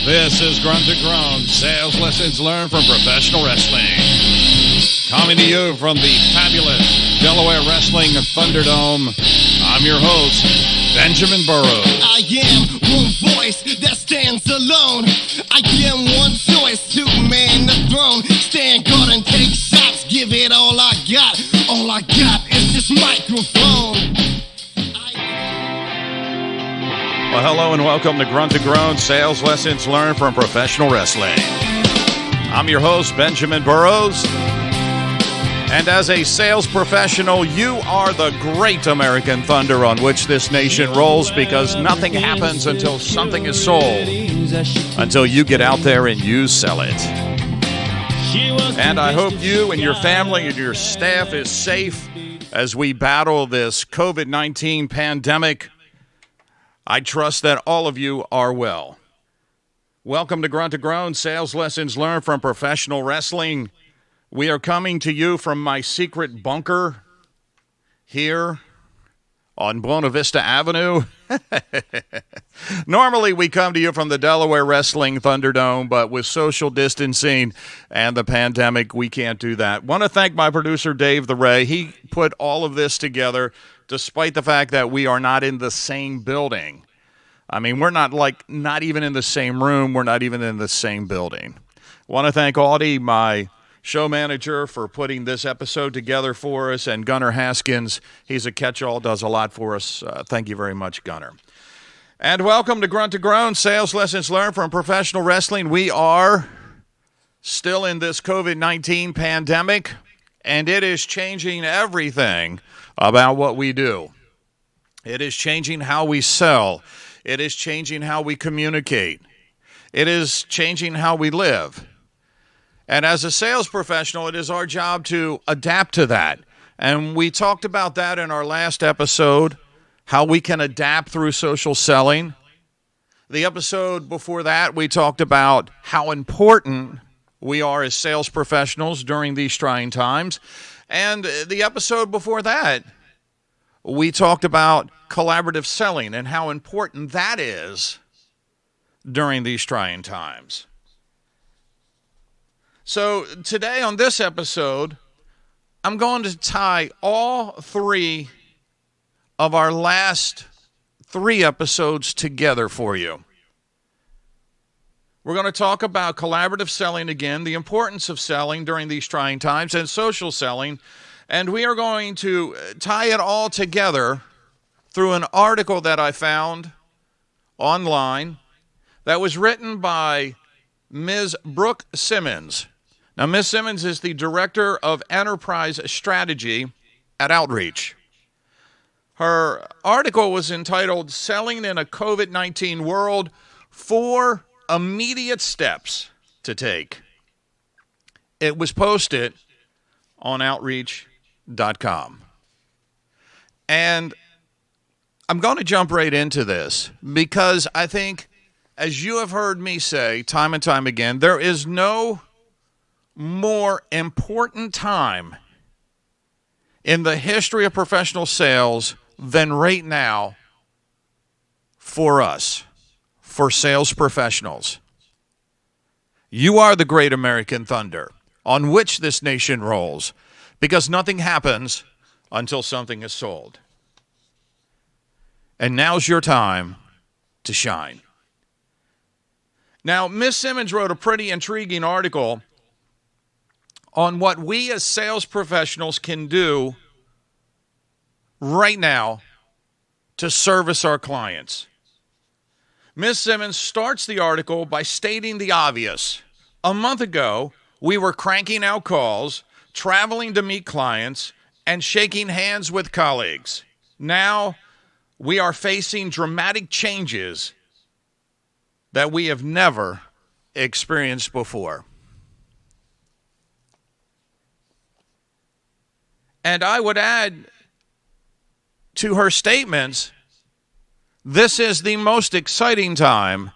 This is Grunt to Groan, sales lessons learned from professional wrestling. Coming to you from the fabulous Delaware Wrestling Thunderdome, I'm your host, Benjamin Burrows. I am one voice that stands alone. I am one choice to man the throne. Stand guard and take shots, give it all I got. All I got is this microphone. Well, hello and welcome to Grunt to Groan, sales lessons learned from professional wrestling. I'm your host, Benjamin Burrows. And as a sales professional, you are the great American thunder on which this nation rolls, because nothing happens until something is sold, until you get out there and you sell it. And I hope you and your family and your staff is safe as we battle this COVID-19 pandemic. I trust that all of you are well. Welcome to Grunt to Groan, sales lessons learned from professional wrestling. We are coming to you from my secret bunker here on Buena Vista Avenue. Normally we come to you from the Delaware Wrestling Thunderdome, but with social distancing and the pandemic, we can't do that. Want to thank my producer, Dave the Ray. He put all of this together despite the fact that we are not in the same building. I mean, we're not even in the same room. We're not even in the same building. Want to thank Audie, my show manager, for putting this episode together for us, and Gunnar Haskins. He's a catch-all, does a lot for us. Thank you very much, Gunnar. And welcome to Grunt to Groan, sales lessons learned from professional wrestling. We are still in this COVID-19 pandemic, and it is changing everything about what we do. It is changing how we sell. It is changing how we communicate. It is changing how we live. And as a sales professional, it is our job to adapt to that. And we talked about that in our last episode, how we can adapt through social selling. The episode before that, we talked about how important we are as sales professionals during these trying times. And the episode before that, we talked about collaborative selling and how important that is during these trying times. So today on this episode, I'm going to tie all three of our last three episodes together for you. We're going to talk about collaborative selling again, the importance of selling during these trying times, and social selling. And we are going to tie it all together through an article that I found online that was written by Ms. Brooke Simmons. Now, Ms. Simmons is the Director of Enterprise Strategy at Outreach. Her article was entitled, Selling in a COVID-19 World, 4 Immediate Steps to Take. It was posted on Outreach.com. And I'm going to jump right into this because I think, as you have heard me say time and time again, there is no more important time in the history of professional sales than right now for us, for sales professionals. You are the great American thunder on which this nation rolls, because nothing happens until something is sold. And now's your time to shine. Now, Ms. Simmons wrote a pretty intriguing article on what we as sales professionals can do right now to service our clients. Ms. Simmons starts the article by stating the obvious. A month ago, we were cranking out calls, traveling to meet clients, and shaking hands with colleagues. Now, we are facing dramatic changes that we have never experienced before. And I would add to her statements, this is the most exciting time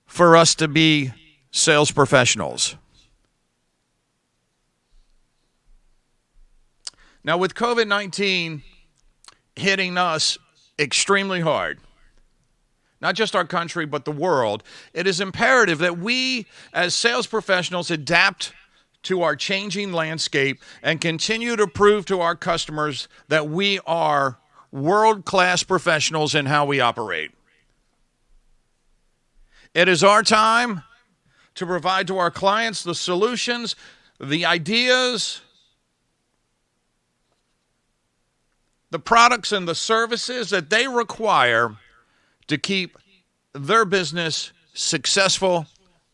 for us to be sales professionals. Now, with COVID-19 hitting us extremely hard, not just our country, but the world, it is imperative that we as sales professionals adapt to our changing landscape and continue to prove to our customers that we are world-class professionals in how we operate. It is our time to provide to our clients the solutions, the ideas, the products and the services that they require to keep their business successful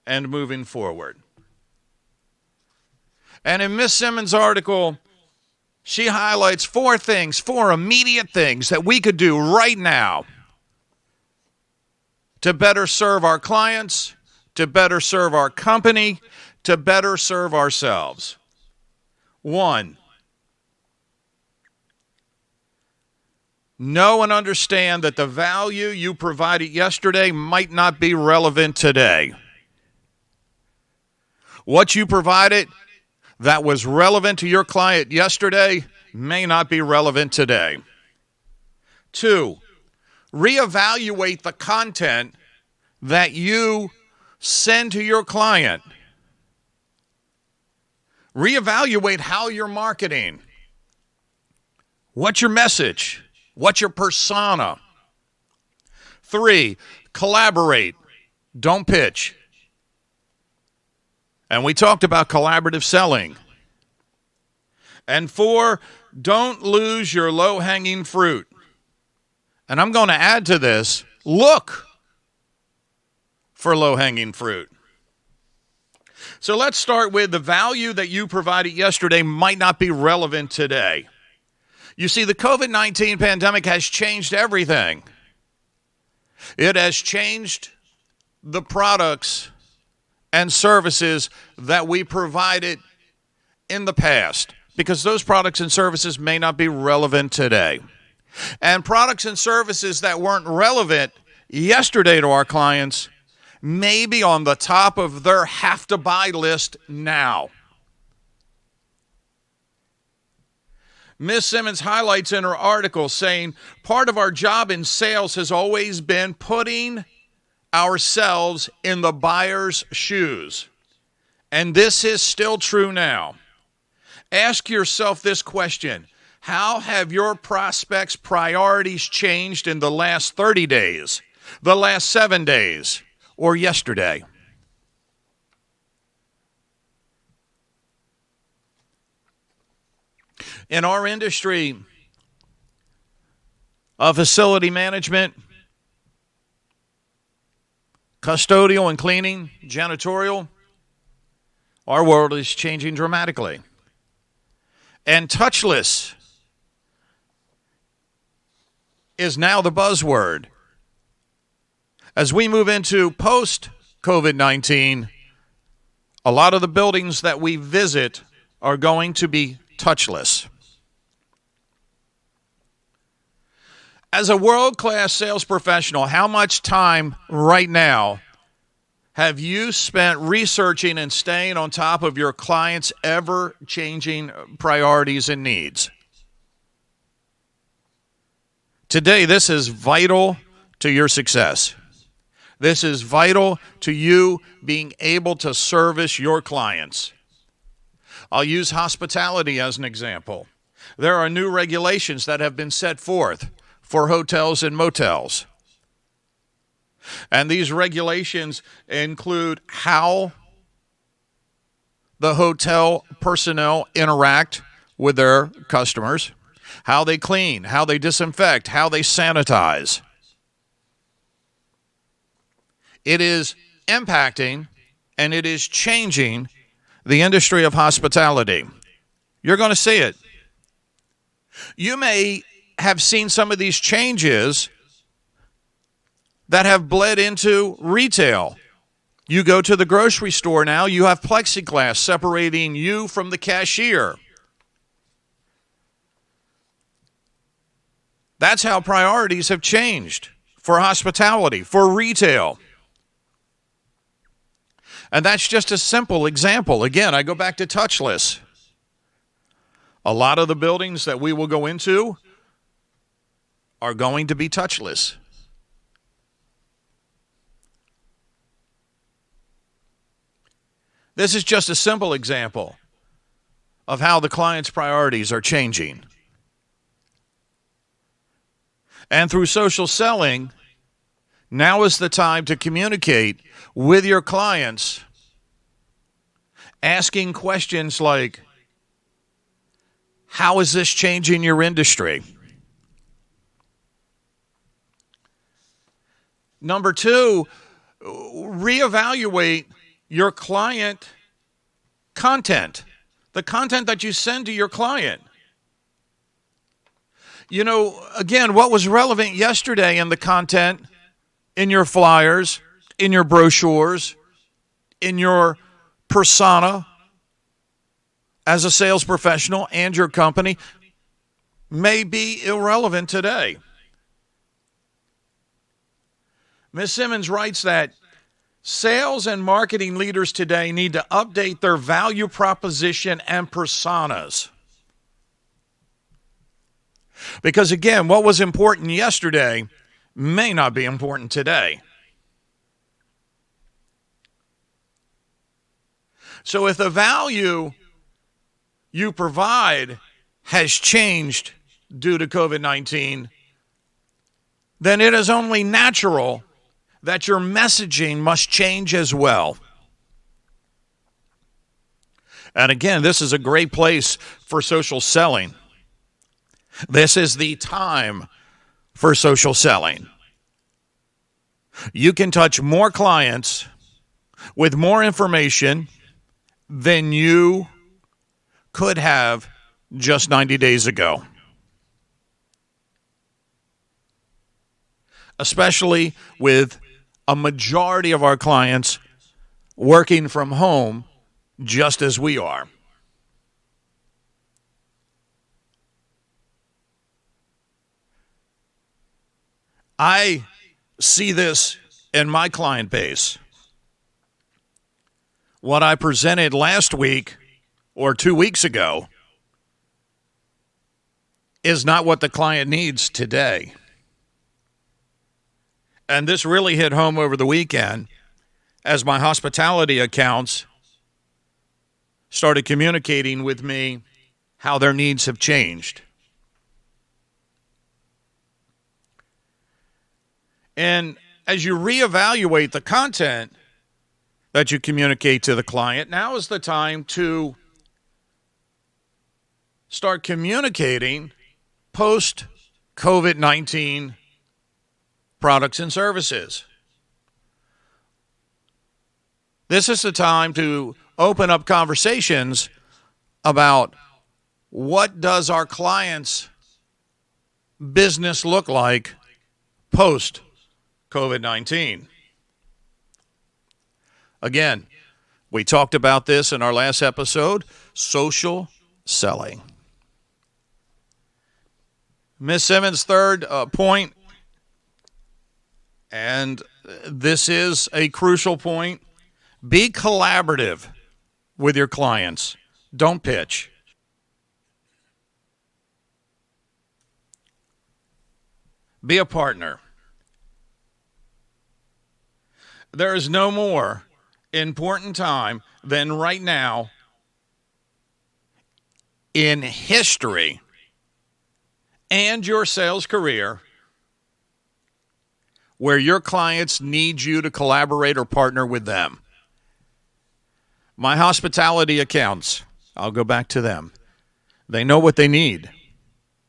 and moving forward. And in Miss Simmons' article, she highlights four immediate things that we could do right now to better serve our clients, to better serve our company, to better serve ourselves. 1, know and understand that the value you provided yesterday might not be relevant today. What you provided that was relevant to your client yesterday may not be relevant today. 2, reevaluate the content that you send to your client. Reevaluate how you're marketing. What's your message? What's your persona? 3, collaborate. Don't pitch. And we talked about collaborative selling. And 4, don't lose your low-hanging fruit. And I'm going to add to this, look for low-hanging fruit. So let's start with the value that you provided yesterday might not be relevant today. You see, the COVID-19 pandemic has changed everything. It has changed the products and services that we provided in the past, because those products and services may not be relevant today. And products and services that weren't relevant yesterday to our clients may be on the top of their have-to-buy list now. Ms. Simmons highlights in her article saying, part of our job in sales has always been putting ourselves in the buyer's shoes. And this is still true now. Ask yourself this question: how have your prospects' priorities changed in the last 30 days, the last 7 days, or yesterday? In our industry of facility management, custodial and cleaning, janitorial, our world is changing dramatically. And touchless is now the buzzword. As we move into post-COVID-19, a lot of the buildings that we visit are going to be touchless. As a world-class sales professional, how much time right now have you spent researching and staying on top of your clients' ever-changing priorities and needs? Today, this is vital to your success. This is vital to you being able to service your clients. I'll use hospitality as an example. There are new regulations that have been set forth for hotels and motels. And these regulations include how the hotel personnel interact with their customers, how they clean, how they disinfect, how they sanitize. It is impacting and it is changing the industry of hospitality. You're going to see it. You may have seen some of these changes that have bled into retail. You go to the grocery store now, you have plexiglass separating you from the cashier. That's how priorities have changed for hospitality, for retail. And that's just a simple example. Again, I go back to touchless. A lot of the buildings that we will go into are going to be touchless. This is just a simple example of how the client's priorities are changing. And through social selling, now is the time to communicate with your clients, asking questions like, how is this changing your industry? Number two, reevaluate your client content, the content that you send to your client. You know, again, what was relevant yesterday in the content, in your flyers, in your brochures, in your persona as a sales professional and your company may be irrelevant today. Ms. Simmons writes that sales and marketing leaders today need to update their value proposition and personas. Because again, what was important yesterday may not be important today. So if the value you provide has changed due to COVID-19, then it is only natural that your messaging must change as well. And again, this is a great place for social selling. This is the time for social selling. You can touch more clients with more information than you could have just 90 days ago. Especially with a majority of our clients working from home just as we are. I see this in my client base. What I presented last week or 2 weeks ago is not what the client needs today. And this really hit home over the weekend as my hospitality accounts started communicating with me how their needs have changed. And as you reevaluate the content that you communicate to the client, now is the time to start communicating post-COVID-19 products and services. This is the time to open up conversations about what does our clients' business look like post-COVID-19. Again, we talked about this in our last episode, social selling. Ms. Simmons' third point, and this is a crucial point, be collaborative with your clients. Don't pitch. Be a partner. There is no more important time than right now in history and your sales career where your clients need you to collaborate or partner with them. My hospitality accounts, I'll go back to them. They know what they need.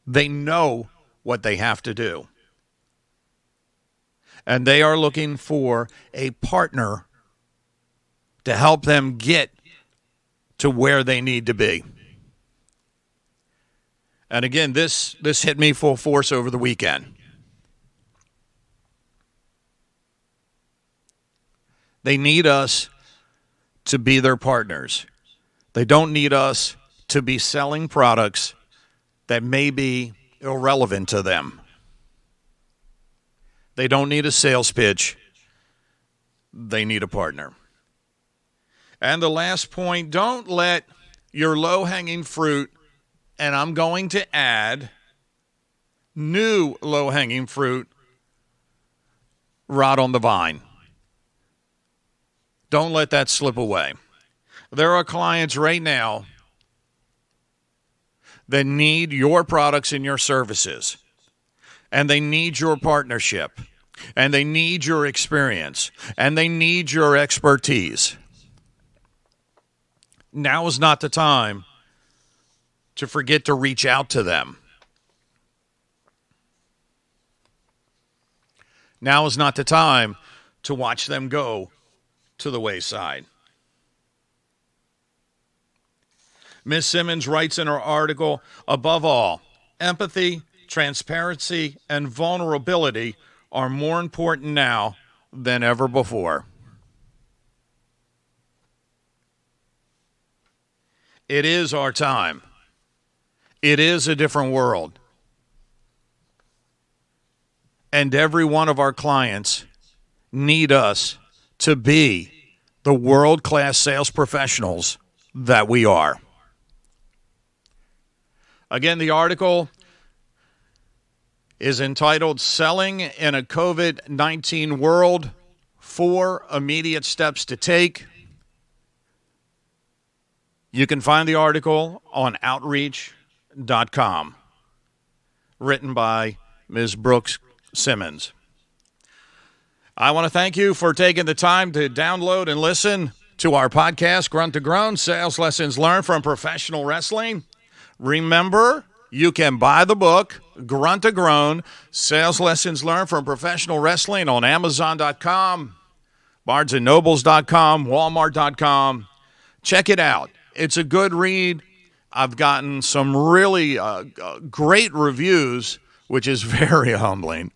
They know what they have to do. And they are looking for a partner to help them get to where they need to be. And again, this hit me full force over the weekend. They need us to be their partners. They don't need us to be selling products that may be irrelevant to them. They don't need a sales pitch. They need a partner. And the last point, don't let your low-hanging fruit, and I'm going to add new low-hanging fruit, rot on the vine. Don't let that slip away. There are clients right now that need your products and your services, and they need your partnership, and they need your experience, and they need your expertise. Now is not the time to forget to reach out to them. Now is not the time to watch them go to the wayside. Ms. Simmons writes in her article, above all, empathy, transparency, and vulnerability are more important now than ever before. It is our time. It is a different world. And every one of our clients need us to be the world-class sales professionals that we are. Again, the article is entitled Selling in a COVID-19 World, 4 Immediate Steps to Take. You can find the article on outreach.com, written by Ms. Brooks Simmons. I want to thank you for taking the time to download and listen to our podcast, Grunt to Groan, Sales Lessons Learned from Professional Wrestling. Remember, you can buy the book, Grunt to Groan, Sales Lessons Learned from Professional Wrestling on Amazon.com, BarnesandNobles.com, Walmart.com. Check it out. It's a good read. I've gotten some really great reviews, which is very humbling.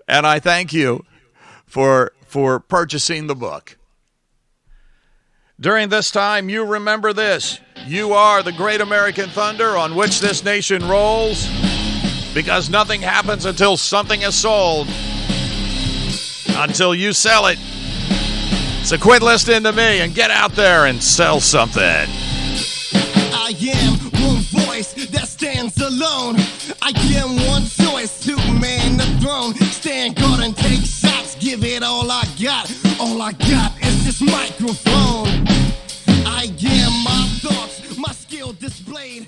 And I thank you for purchasing the book. During this time, you remember this. You are the great American thunder on which this nation rolls, because nothing happens until something is sold, until you sell it. So quit listening to me and get out there and sell something. I am one voice that stands alone. I am one choice to man the throne. Stand guard and take shots, give it all I got. All I got is this microphone. I am my thoughts, my skill displayed.